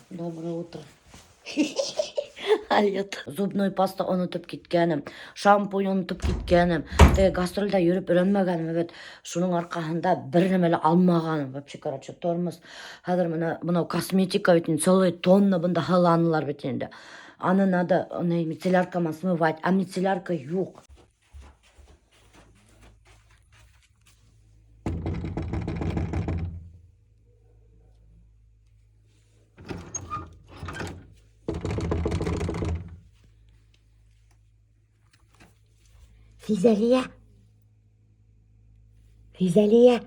Доброе утро. Алет. Зубной паста unutып кеткенім, шампунь unutып кеткенім. Гастрольда жүріп үйренмегенім, шуның арқасында бір немелі алмағаным. Вообще, короче, тормоз. Хәзер мынау косметика бит, целый тонна бында хыланылар бит инде. Аны надо мицелляркамен смывать, а мицеллярка юк. Физалия. Физалия.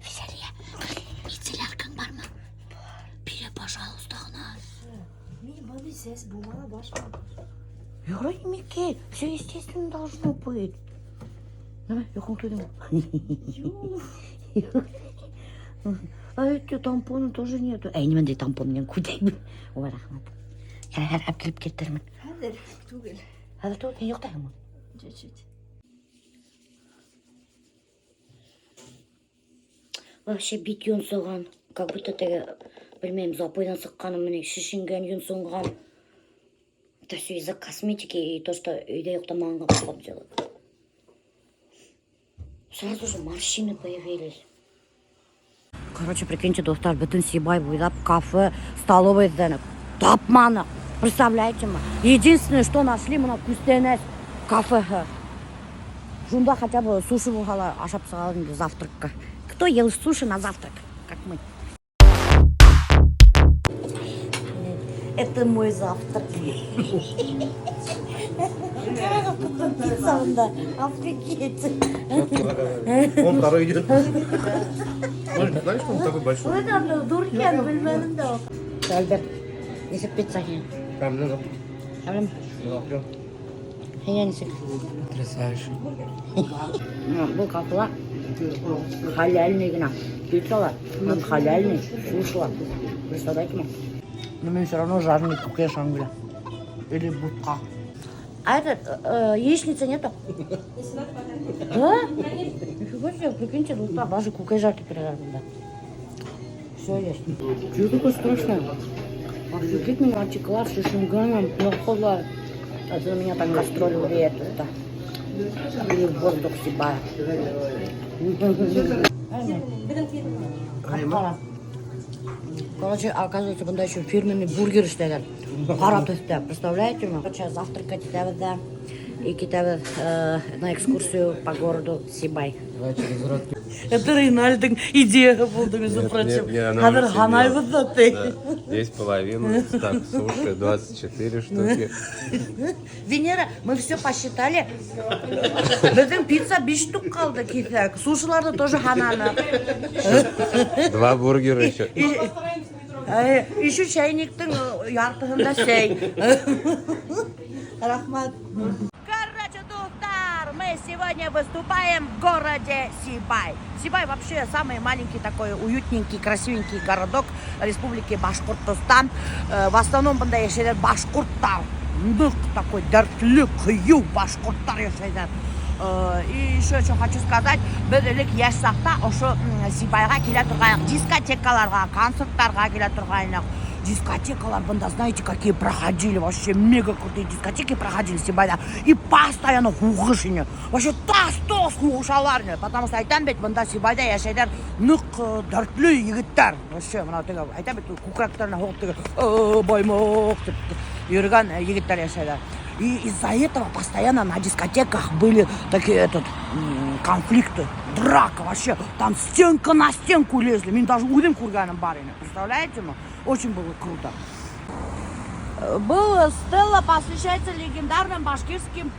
Физалия. Мицелляркаң бар ма? Бери, пожалуйста, ана. Бабы, здесь бумага башка. Юрий Микель, все естественно должно быть. Давай, юхун тудым. А эти тампоны тоже нету. Неменде тампон мен кудайм. Ой, рахмат. Хәр әпкелеп кеттермен. Хәзер түгел. Хәзер түгел, юктаймы? Чуть-чуть. Вообще бит юнсыган. Как будто теге, білмеймін, запойдан сыққаным, міне шешінген, юнсынған. Это все из-за косметики и то, что үйде юқтамағанға поход делают. Сразу же морщины появились. Короче, прикиньте, достар, бүтін Сибай бойлап, кафе, столовый ізденіп. Тапманы. Представляете ма? Единственное, что нашли, мына күстенес кафе. Жунда хотя бы суши болғала ашап сағалым завтракка. Кто ел суши на завтрак, как мы? Это мой завтрак. Пицца онда. Офигеть. Он второй идет. Может, знаешь, что он такой большой? Ой, да, дуркен, білмедім да. Альберт, несіп пицца ең. Камнен. Әблем, несіп. Потрясающе. Бұл кафелар халяльный гына. Пиццалар, халяльный, сушилар. Представляете ма? Но мне все равно жареный кукеш англя. Или будка. А этот, яичницы нету? Да? Нифига себе, прикиньте, тут даже кукежа теперь рядом, да. Все есть. Что такое страшное? Офигеть, меня антиклар с шишинганом, нахуй. Это у меня там гастроли вреет, это. И воздух Сибая. Короче, оказывается, бында еще фирменный бургер işlerler. Para төсте, представляете ли? Короче, завтракать да. И кетебіз на экскурсию по городу Сибай. Это Рейнальдың идея болды, между прочим. Хадыр ғанайбыз да ты. Здесь половина, так, суши, 24 штуки. Венера, мы все посчитали. Біздің пицца 5 штук қалды кетек. Сушиларды тоже ғананы. 2 бургера еще. Еще чайниктің яртығында сәй. Рахмат. Короче, Духтар, мы сегодня выступаем в городе Сибай. Сибай вообще самый маленький такой уютненький, красивенький городок республики Башкортостан. В основном бында яшәйләр башкорттар. Нык такой дәртле, кыю башкорттар яшәйләр. И еще что хочу сказать, біз элек яш сақта ошо Сибайға келе тұрғайық, дискотекаларға, концерттарға келе тұрғайық. Дискотекалар бында, знаете, какие проходили, вообще мега крутые дискотеки проходили в Сибайда. И постоянно хуғышыны, вообще тас-тос хуғышаларыны. Потому что айтам бет, бында Сибайда яшәйләр нык дәртле егеттер. Вообще, мына теге, айтам бет, кукрактарына хоғып теге, баймоқ деп йөргән егеттер яшәйләр. И из-за этого постоянно на дискотеках были такие конфликты, драка вообще. Там стенка на стенку лезли. Мен даже удым курганом барине. Представляете? Очень было круто. Был стелла посвящается легендарным башкирским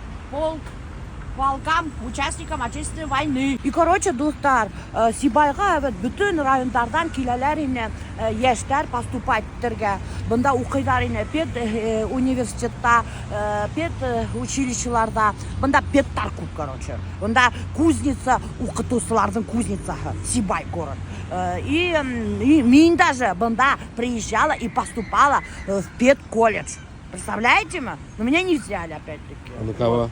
полкам, участникам Отечественной войны. И, короче, Духтар, Сибайға бүтін райондардан келелер ине яштар поступать терге. Бында укыйлар ине пед университетта, пед училищеларда. Бында педтар көп, короче. Бында кузница, укытусылардың кузницасы, Сибай город. И мен даже бында приезжала и поступала в педколледж. Представляете? Но меня не взяли опять-таки. А на кого?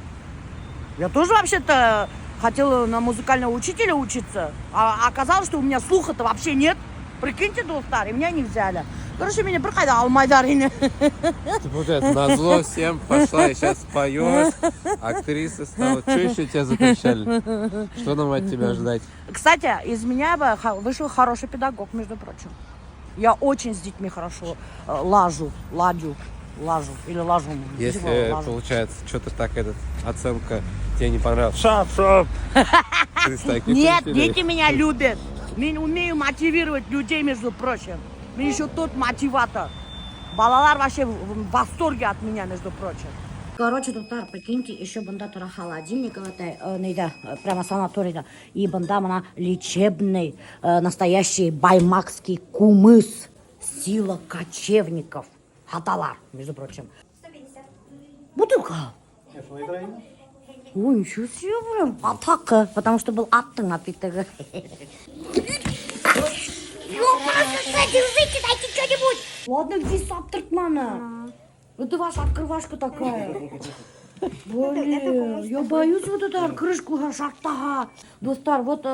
Я тоже вообще-то хотела на музыкального учителя учиться, а оказалось, что у меня слуха-то вообще нет. Прикиньте, достар, и меня не взяли. Короче, меня прохода алмайдар ини. Ты, получается, назло всем пошла и сейчас поешь, актриса стала. Что еще тебя закричали? Что нам от тебя ждать? Кстати, из меня бы вышел хороший педагог, между прочим. Я очень с детьми хорошо лажу или лажу. Если, получается, что-то так, оценка тебе не понравилась. Шап! Ты с таких Нет, учителей. дети меня любят. Я умею мотивировать людей, между прочим. Я еще тот мотиватор. Балалар вообще в восторге от меня, между прочим. Короче, достар, прикиньте, еще банда тура холодильник, прямо санаторийда. И банда мана лечебный, настоящий баймакский кумыс. Сила кочевников. Хаталар, между прочим. 150. Бутылка. Ой, ничего себе, блин, атака, потому что был аттың напиток. Держите, дайте что-нибудь. Ладно, где саптыртмана? Это ваша открывашка такая. Блин, я боюсь вот эту крышку шартага. Достар, вот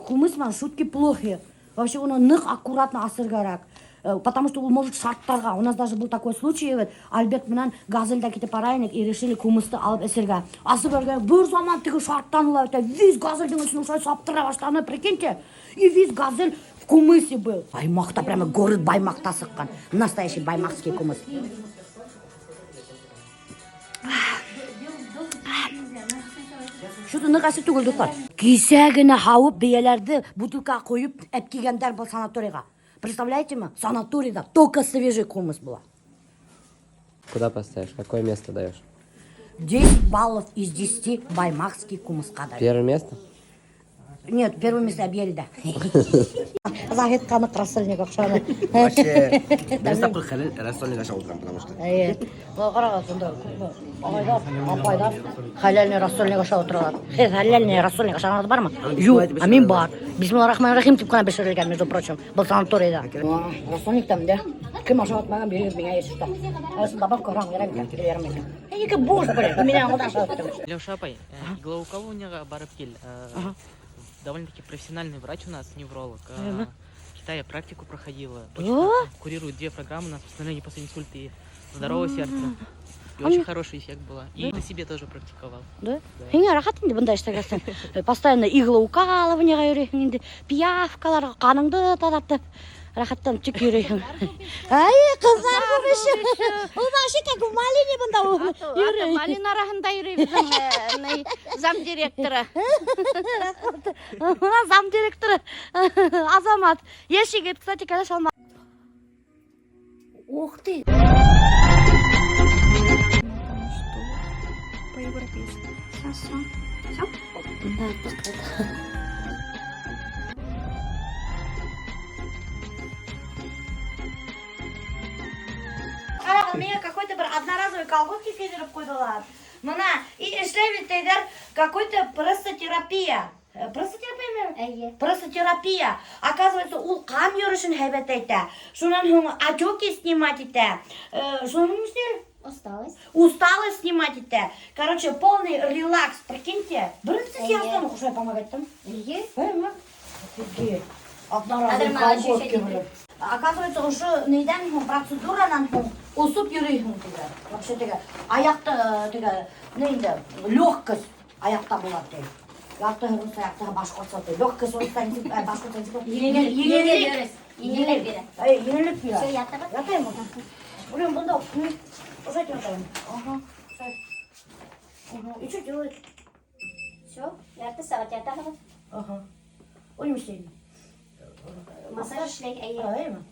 хумысман шутки плохие. Вообще он ных аккуратно асыргарак. Потому что он может шарттарға. У нас даже был такой случай, Альберт менен газельда кетип барайык и решили кумысты алып эсерге. Асып берген бір заман тиги шарттанылар, виз газельдин ичине ушай саптыра баштаны, прикиньте. И виз газель в кумысе был. Баймакта прямо город Баймакта сыккан. Настоящий баймакский кумыс. Что-то ныкасы түгел достар. Кисәгенә хавып бияләрде бутылка коюп әпкигәндәр был санаторийга. Представляете, санаторийда только свежий кумыс была. Куда поставишь? Какое место даешь? 10 баллов из 10 баймакский кумыска дают. Первое место? Нет, первое место объели. Загадканы рассольник акшаны. Вообще, ben sapır halil rasyonel aşağı oturan потому что. Қараға сонда ағайлар, апайлар халяльный рассольник аша отыралар. Халяльный рассольник ашағаныз бар ма? Жоқ, мен бар. Бисмиллахиррахманиррахим деп қана бешірілген, между прочим, бұл санаторийда. Рассольниктан да кім аша атмаған береді мен ешіқта. Әсін бабам көрген керек екен, келерім екен. Екі бош, блин, ты меня одан аша өттім. Леша, апай, иглоукалывание барып кел. Довольно-таки профессиональный врач у нас, невролог. В Китае практику проходила. Курирует 2 программы на восстановление после инсульта и здорового сердца. И очень хороший эффект был. И на себе тоже практиковал. Да? Хеңе рахат инде бундай иштегесин. Постоянно иглоукалыванияга йөрөйһең инде, пиявкаларга каныңды татартып. Рахаттан тик йөрөйһең. Ай, кызлар булышы. Ул башы как в малине бунда йөрөй. Малина арасында йөрөй безнең зам директоры. Зам директоры Азамат. Яшигит, кстати, калеш алма. Ух ты. По-европейски. Все. Да, так. Мне какой-то одноразовый колготки кидеріп қойдылар. Мына, и эшлеймін тейдер какой-то простотерапия. Простотерапия? Простотерапия. Оказывается, ул қан йөрішін хэбет әйтә. Шунан соң отеки снимать итә. Шунан Осталось. Усталость снимать итә. Короче, полный релакс, прикиньте. Бірінші сияқтан ұқшай помогать там. Офигеть. Одноразовый колготки біліп. Оказывается, уже нейден процедуранан усуп йөрөйһең тиге. Вообще тиге аяқта тиге нейде легкость аяқта була тиге. Аяқта һәм аяқта башкортса тиге. Легкость устан башкортса тиге. Еңелек бирә. Еңелек бирә. Все, ятты. Ятайм. Блин, бунда уже ятайм. Ага. И что делать? Все. Ярты сағат ятты. Ага. Оймышсың. Массаж эшләйк, Правильно.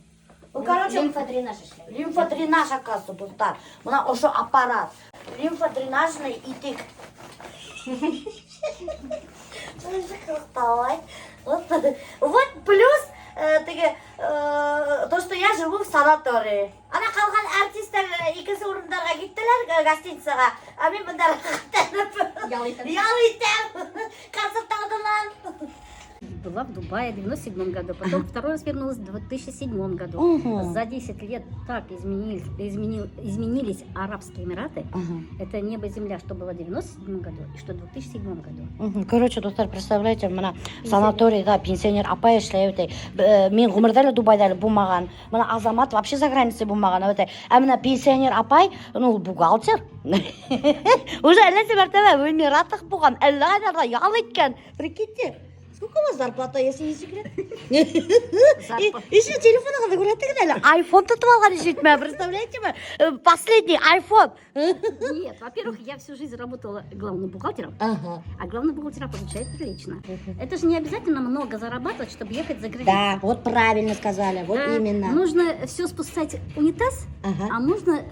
Ну, короче, лимфодренаж эшләйк. Лимфодренаж, оказывается, достар. Мына ошо аппарат. Лимфодренажный итик. Вот плюс то, что я живу в санатории. Ана калган артисттер икisi урындарға киттелер гостиницага. А мен мындар ял итем. Концерт алдынан. была в Дубае в 97 году, потом второй раз вернулась в 2007 году. За 10 лет так изменились Арабские Эмираты. Это небо и земля, что было в 97 году и что в 2007 году. Короче, достар, представляете, мына санаторийда пенсионер апай эшләйбез. Мен гомердә лә Дубайда әле булмаган. Мына Азамат вообще за границей булмаган. Ә менә пенсионер апай, ну, бухгалтер. Уже әллә мәртәбә в Эмиратах булган. Әллә кайда ял иткән. Прикиньте. Сколько у вас зарплата, если не секрет? Еще телефоныңызды күрәттегез әле. Айфон тотып алган ишетмә, представляете ме? Последний айфон. Нет, во-первых, я всю жизнь работала главным бухгалтером, а главный бухгалтер получает прилично. Это же не обязательно много зарабатывать, чтобы ехать за границу. Да, вот правильно сказали, вот именно. Нужно все спускать в унитаз, а нужно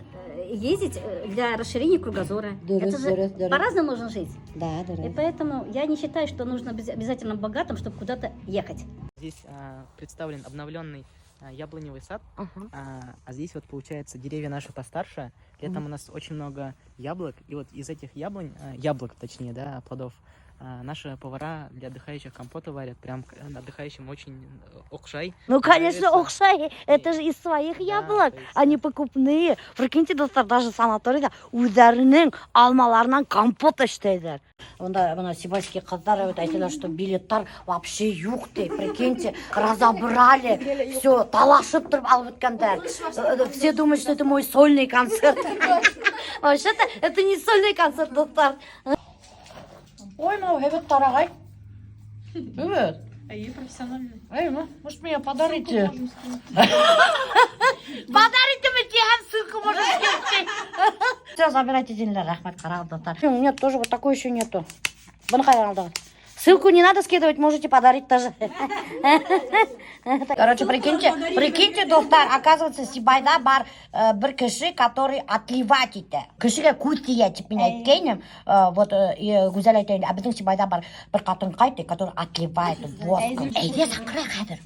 ездить для расширения кругозора. Это же по-разному нужно жить. Да, И поэтому я не считаю, что нужно обязательно богатым, чтобы куда-то ехать. Здесь представлен обновленный яблоневый сад, а здесь вот получается деревья наши постарше. Летом у нас очень много яблок, и вот из этих яблок точнее, да, плодов, наши повара для отдыхающих компоты варят, прям отдыхающим очень окшай. Ну, конечно, Нравится. окшай. Это же из своих яблок, то есть, они покупные. Прикиньте, достар, даже санаторийда үзләренең алмаларынан компот эшләйләр. Мына сибайские кызлар әйтәләр, что билеттар вообще юк ди. Прикиньте, разобрали, все, талашып торып алып беткәннәр. Все думают, что это мой сольный концерт. Вообще-то это не сольный концерт, достар. Ой, мау, хәбәт тарагай. Evet. Эй, профессиональный. Эй, может меня подарите? Подарите мне, ссылку можно скинуть. Все, забирайте деньги, рахмат, каралдатар. У меня тоже вот такой еще нету. Ссылку не надо скидывать, можете подарить тоже. Короче, прикиньте, доктор, оказывается, Сибайда бар бір кіші, который отливать ете. Кішіге кутти етіп мен әйткенім, вот, гүзел әйтейін, а біздің Сибайда бар бір қатын қайты, который отливает воском. Әйде сақыра қадыр.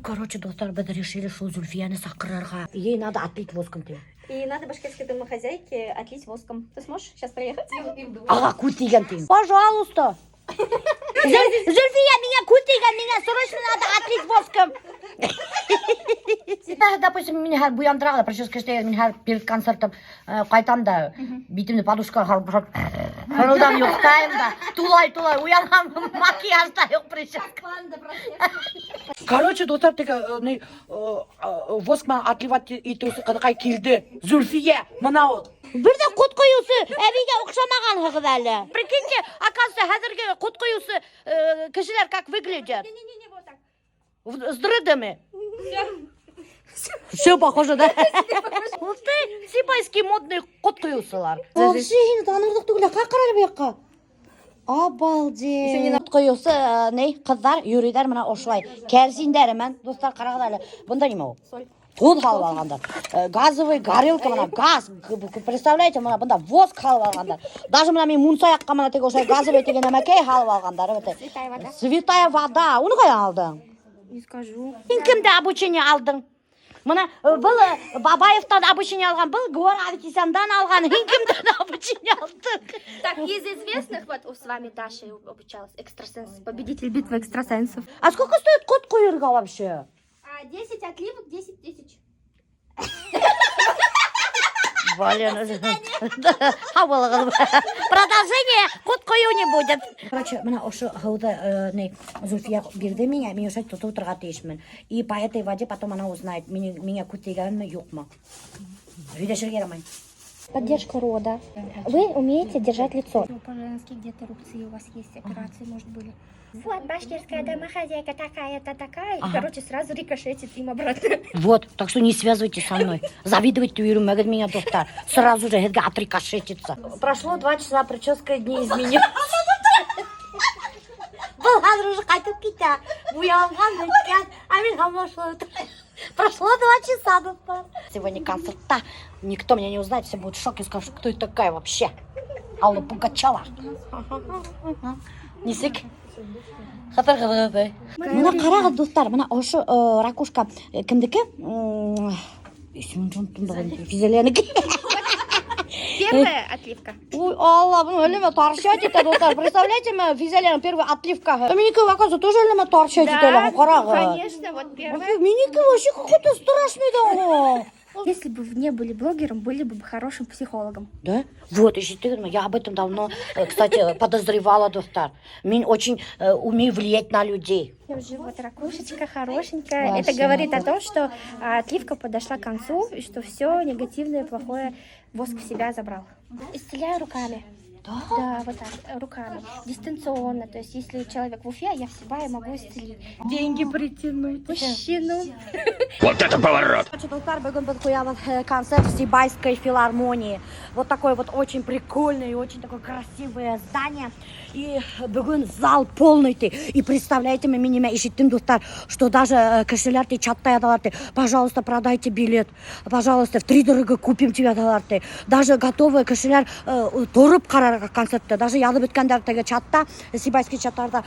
Короче, доктор, біз решили, что Зульфияны сақырарға. Ей надо отлить воском. И надо башкирской домохозяйке отлить воском. Ты сможешь сейчас проехать? Ага, кутти ген. Пожалуйста. Зульфия, меня кутига, меня срочно надо отлить воском. Допустим, меня буяндырады, прическа что я перед концертом қайтам да, битімді подушка қарып, қырылдам ұйықтайым да, тулай, уянам, макияжда жоқ прическа. Короче, достар, воскма отливать етуісі қыдықай келді. Зульфия, мынау. Бірде құт қойусы, әбейге ұқшамаған ғыз әлі. Прикиньте, оказывается, әзірге құт қойусы кішілер как выглядят. Не-не-не, вот так. С дрыдами. Все похоже, да? Вот ты, сибайский модный құт қойусылар. Алшейін, танырдық түгілі, қақырар бейққа. Обалден. Құт қойусы, қыздар, юридер мына ошылай. Кәрсиндері мен, достар қарағыда әлі. Бұнда неме ол? Тон халып алғандар. Газовый горелка, мына газ. Представляете, мына бұнда воск халып алғандар. Даже мына мен мунсаяққа мына тек ошай газовый деген әмәкей халып алғандар. Святая вода. Святая вода. Оны қай алдың? Не скажу. Сен кімді обучение алдың? Мына бұл Бабаевтан обучение алған, бұл Гуар Аветисяндан алған. Сен кімден обучение алдың? Так, из известных, вот с вами Даша обучалась, экстрасенс, победитель битвы экстрасенсов. А сколько стоит кот қойырға вообще? 10 отливок, 10 тысяч. Блин, продолжение кот қою не будет. Короче, мына ошы ғауды Зульфия берді меня, мен ошай тұтып тұрға тейшімін. И по этой воде потом она узнает, меня кутегенмі, yok mu. Видишь, Герман? Поддержка рода. Вы умеете держать лицо. По-женски где-то рубцы у вас есть, операции, может, были. Вот, башкирская домохозяйка такая-то такая. Ага. И, короче, сразу рикошетит им обратно. Вот, так что не связывайтесь со мной. Завидовать үйренмегіз меня, доктор. Сразу же это отрикошетится. Прошло 2 часа, прическа не изменилась. Бұл қазір уже қайтып кетті. Буялған өткен, а мен хамашылы. Прошло 2 часа, доктор. Сегодня концертта. Никто меня не узнает, все будут в шоке, скажут, кто это такая вообще. Алла Пугачева. Несек? Хатар-хатар. Мына қарағыз, достар, мына ошы ракушка кімдікі? Есімін жонтым бағын, физеленікі. Первая отливка. Ой, Алла, ну, элема торчать это, достар. Представляете, мы взяли первую отливка. Миника, оказывается, тоже элема торчать это, Конечно, вот первая. Миника вообще какой-то страшный, да. Если бы вы не были блогером, были бы хорошим психологом. Да? Вот, действительно, я об этом давно, кстати, подозревала, достар. Мин очень умею влиять на людей. Я уже вот ракушечка хорошенькая. Вообще, Это говорит о том, что отливка подошла к концу, и что все негативное, плохое воск в себя забрал. Исцеляю руками. Да? Да, вот так, руками. Дистанционно. То есть, если человек в Уфе, я в Сибае могу исцелить. Деньги притянуть. Мужчину. Короче, достар, бүгін біз қоямыз концерт в Сибайской филармонии. Вот такой вот очень прикольный и очень такое красивое здание. И бүгін зал полный ты. И представляете, мы миниме ишиттим, достар, что даже кошелярты чаттай адаларты. Пожалуйста, продайте билет. Пожалуйста, втридорого купим тебя адаларты. Даже готовый кошеляр торып қарар концертте. Даже язып өткендердегі чатта, Сибайский чаттарда,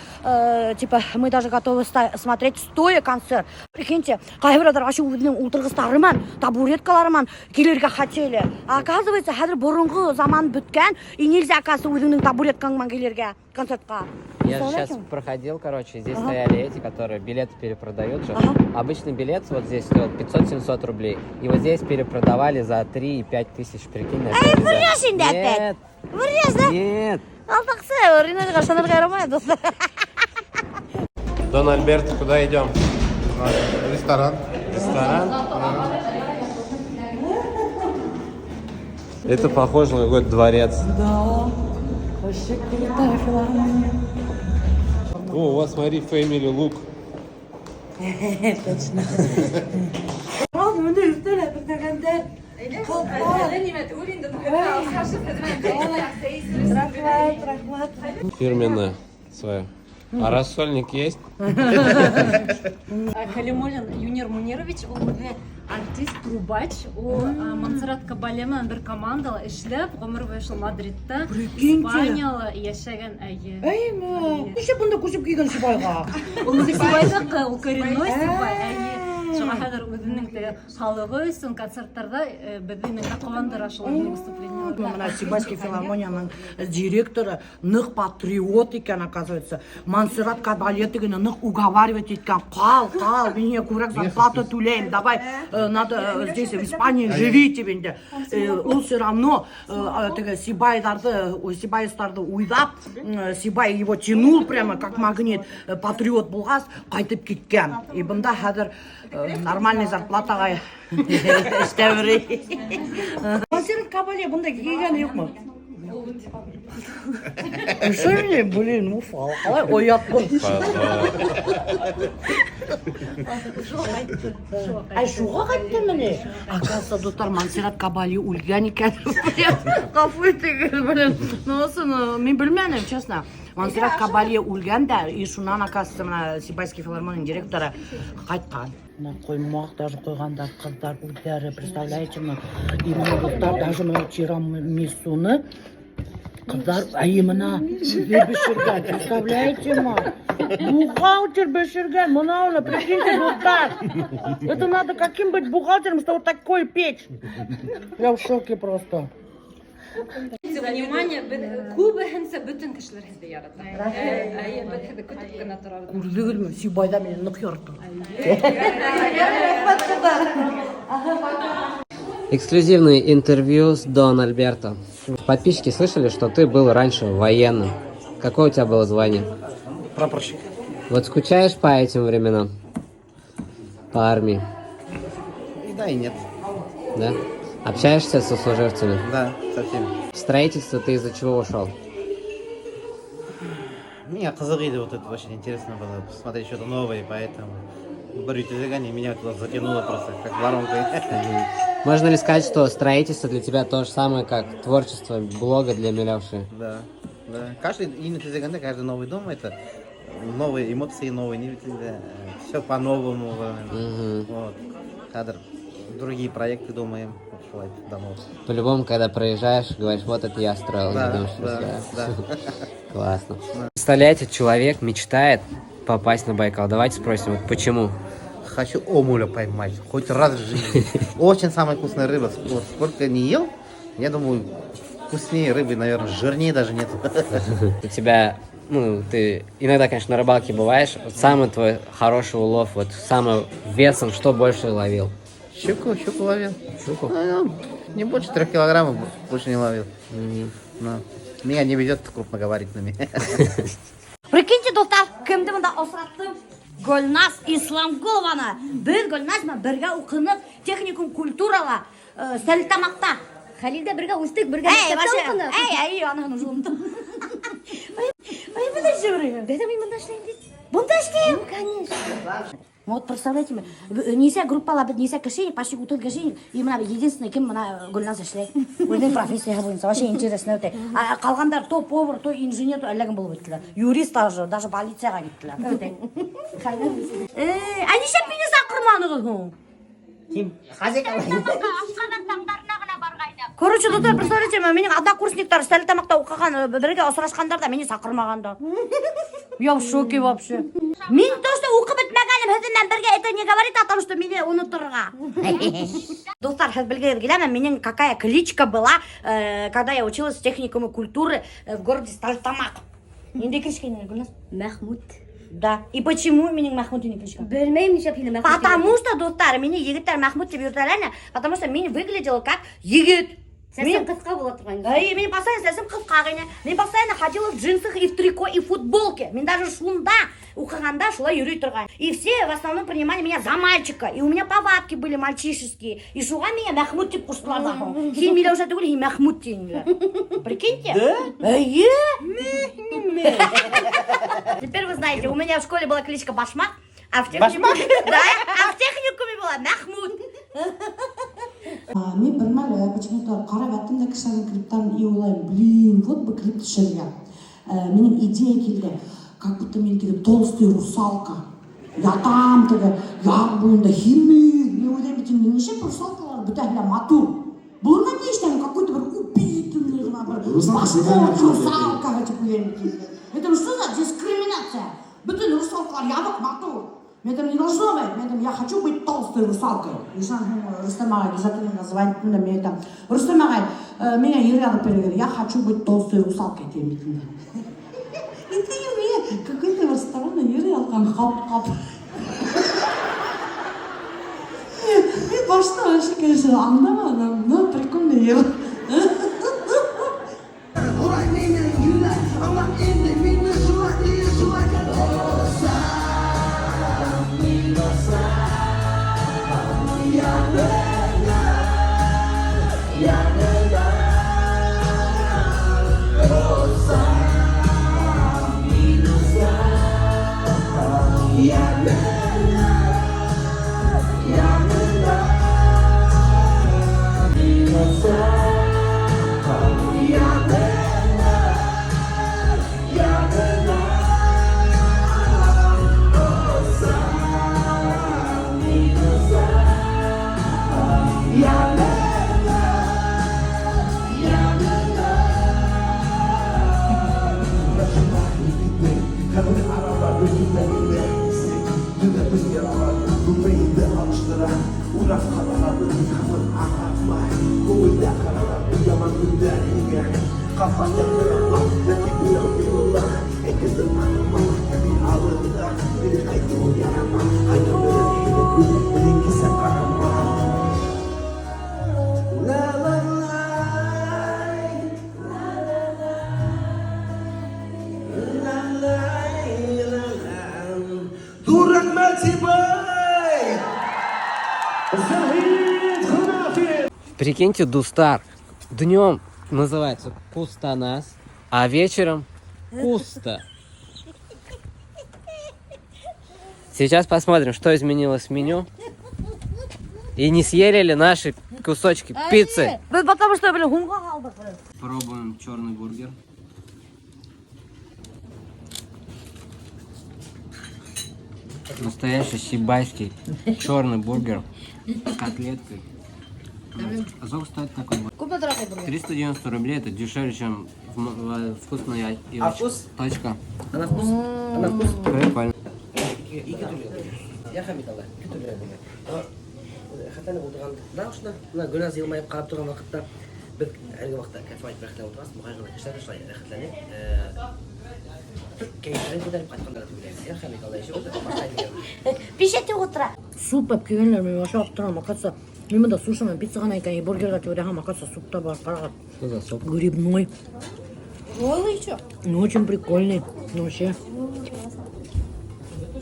типа, мы даже готовы смотреть стоя концерт. Прикиньте, қайбірадар ашу өзінің ултырғыстарыман, табуреткаларыман келерге хотели. А оказывается, хәзір бұрынғы заман бүткән, и нельзя, оказывается, өзіңнің табуреткаңман келерге концертқа. Я же сейчас Представляете? проходил, короче, здесь стояли эти, которые билеты перепродают же. Ага. Обычный билет вот здесь стоил 500-700 рублей. И вот здесь перепродавали за 3-5 тысяч, прикинь. врешь, инде Нет, Врешь, да? нет. Алтақсы, Ринажға шанарға ярамай, достар. Дон Альберто, куда идем? Ресторан. Ресторан? Это похоже на какой-то дворец. Да, вообще крутая филармония. О, у вас, смотри, Family Look. Точно. Правда, мені üstüne бітегенде. Фирменная своя. А рассольник есть? Халимулин Юнир Мунирович, ол бізге артист, трубач, ол Монсеррат Кабале менен бир командала иштеп, гомер бою ушул Мадридте, Испанияда яшеген әйе. Әйме, кеше бұнда көшіп келген Сибайға. Ол Сибайда, ол коренной Сибай, әйе. Шуңа хәзер үзенең теге халыгы өчен концертларда безнең командалар шул выступление. Мына Сибайский филармонияның директоры нык патриот екен, оказывается. Монсеррат Кабале дегенне нык уговаривать еткен. Қал, мен көбірек зарплата төлеймін. Давай, надо здесь в Испании живите бенде. Он все равно Сибайстарды уйдап, Сибай его тянул прямо как магнит. Патриот болғас, қайтып кеткен. И бұнда хәзір нормальный зарплатаға істәвірей. Монсеррат Кабале бұнда келгені жоқ ма? Что мне, блин, уфал. Қалай оят бұл. Шуға қайтты міне. Оказывается, достар, Монсеррат Кабале өлген екен. Қафы етеген, блин. Мен білмеймін, честно. Монсеррат Кабале өлген да, и шунан, оказывается, мына Сибайский филармонияның директоры қайтқан. Қоймақ даже қойғандар, қыздар, өздері, представляете, именно достар, даже мына тирамисуны қыздар әйіміна бешірген, представляете ма? Бухгалтер бешірген, мынауны, прикиньте, достар. Это надо каким быть бухгалтером, чтобы такое печь? Я в шоке просто. Внимание, күбеһенсе бүтүн кешеләр хизде ярата. Әйе, без хизде көтүп кенә торабыз. Күрдегілмі, Сибайда мені нық ярты. Эксклюзивное интервью с Дон Альберто. Подписчики слышали, что ты был раньше военным. Какое у тебя было звание? Прапорщик. Вот скучаешь по этим временам? По армии? И да, и нет. Да? Общаешься со служивцами? Да, совсем. В строительство ты из-за чего ушел? Мне Казахида вот это очень интересно было посмотреть что-то новое, поэтому Барютизагане меня туда затянуло просто, как воронкой. Можно ли сказать, что строительство для тебя то же самое, как творчество блога для Милявши? Да, да. Каждый Инутизагане, каждый новый дом, это новые эмоции, новые нивитинга, все по-новому. Вот. Кадр. Другие проекты думаем, домов. По-любому, когда проезжаешь, говоришь, вот это я строил. Да, думаешь, да. Классно. Представляете, человек мечтает попасть на Байкал. Давайте спросим, вот почему? Хочу омуля поймать, хоть раз в жизни. Очень самая вкусная рыба. Вот сколько не ел, Я думаю, вкуснее рыбы, наверное, жирнее даже нет. У тебя, ну, ты иногда, конечно, на рыбалке бываешь. Вот самый твой хороший улов, вот самым весом, что больше ловил? Щуку ловил. Щуку? Ну, не больше 3 килограммов, больше не ловил. Но меня не ведет крупногабаритными. Прикиньте, достар, кімді мұнда осыраттым? Гүлназ Исламгулованы. Біз Гүлназмен бірге оқынып, техникум культурала, сәлтамақта. Халилда бірге өстік, бірге Ей, ей, анағын ұжылымды. Ой, бұнда жүрегім. Бәді мен мұнда ішлейін дейді. Бұнда іштейм? Ну, конечно. Вот представляете, несе группала, несе киши, почти гутыл киши, и мына единственный кем мына Гүлназ ішлей. Өзінің профессияға бойынша, вообще интересно өте. Қалғандар то повар, то инженер, то әлегін болып өттілер. Юрист даже полицияға кеттілер. Өте. Неше мені сақырманы қылың? Ким? Хазека. Короче, достар, представляете, менің однокурсниктар сәлтамақта оқыған, бірге осырашқандар да мені сақырмағандар. Я в шоке вообще. Мен то, что оқып бітмәгәнім, хізіммен бірге, это не говорит о том, что мені ұнытырға. Достар, сіз білгілер келемін, менің какая кличка была, когда я училась в техникуме культуры в городе Стальтамак. Нендей кличка не Гүлназ? Махмуд. Да. И почему менің Махмуд не кличка? Білмеймін, неше пилі Махмуд. Потому что, достар, мені егіттер Махмуд деп ертеләне, потому что мен выглядела как егит. Сәсім қысқа бола тұрған. Мен постоянно сәсім қысқа ғайне. Мен постоянно ходила в джинсах и в трико, и в футболке. Мен даже шунда, оқығанда шулай юрий тұрған. И все в основном принимали меня за мальчика. И у меня повадки были мальчишеские. И шуға меня Махмуд деп құштылар зақым. Хей Милеуша түгіл, хей Махмуд дейінлер. Прикиньте? Да? Теперь вы знаете, у меня в школе была кличка Башмак, а в техникуме была Махмуд. Мен бір мәрі почему-то қарап әттім да кішкене клиптарын и ойлаймын, блин, вот бы клип түсірген. Менің идея келді, как будто мен деген толстый русалка. Ятам тегі яр бойында химик. Мен ойлаймын, мен неше русалкалар бүтәлі матур. Бұлға не іштен, какой-то бір убийственный, башқот русалка. Это что за дискриминация? Бүтін русалкалар ябық матур. Мне там не должно быть, я хочу быть толстой русалкой. И Рустам ағай обязательно звонит мне там. Рустам ағай, меня ерғалып берген, я хочу быть толстой русалкой демейтін. И ты мне какой-то бір странный ерғалған қап. Мен башта вообще, конечно, аңдамадым, но прикольно ер. Прикиньте, Дустар, днем называется Кустанас, а вечером Куста. Сейчас посмотрим, что изменилось в меню. И не съели ли наши кусочки пиццы. Потому что, гунга қалдық. Пробуем черный бургер. Настоящий сибайский черный бургер с котлеткой. Азов стоит такой вот. 390 рублей, это дешевле, чем вкусная вкус? точка. Она вкус? Она вкус? Прикольно. Я хамидалла, күтүлөр буга. Хатаны булдырган. Да, ушуна. Мына Гүлназ Йылмаев карап турган вакытта Biz әлгі вакытта кәсіп айтып рәхәтләнеп отырмыз. Мұғайғылы кешелер шулай рәхәтләнеп, кәйфен күтәреп кайткандар дип уйлайм. Я Хамид Аллаевич, башка Пишите утро. Суп әп келгенлер мен ашап тұрам. Акация, мен мында суши мен пицца ғана екен, бургерға тегерем, акация супта бар, қарағат. Что за суп? Грибной. Роллы еще. Ну, очень прикольный. Ну, вообще.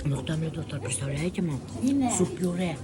Ну, там, достар, представляете, мам? Суп-пюре.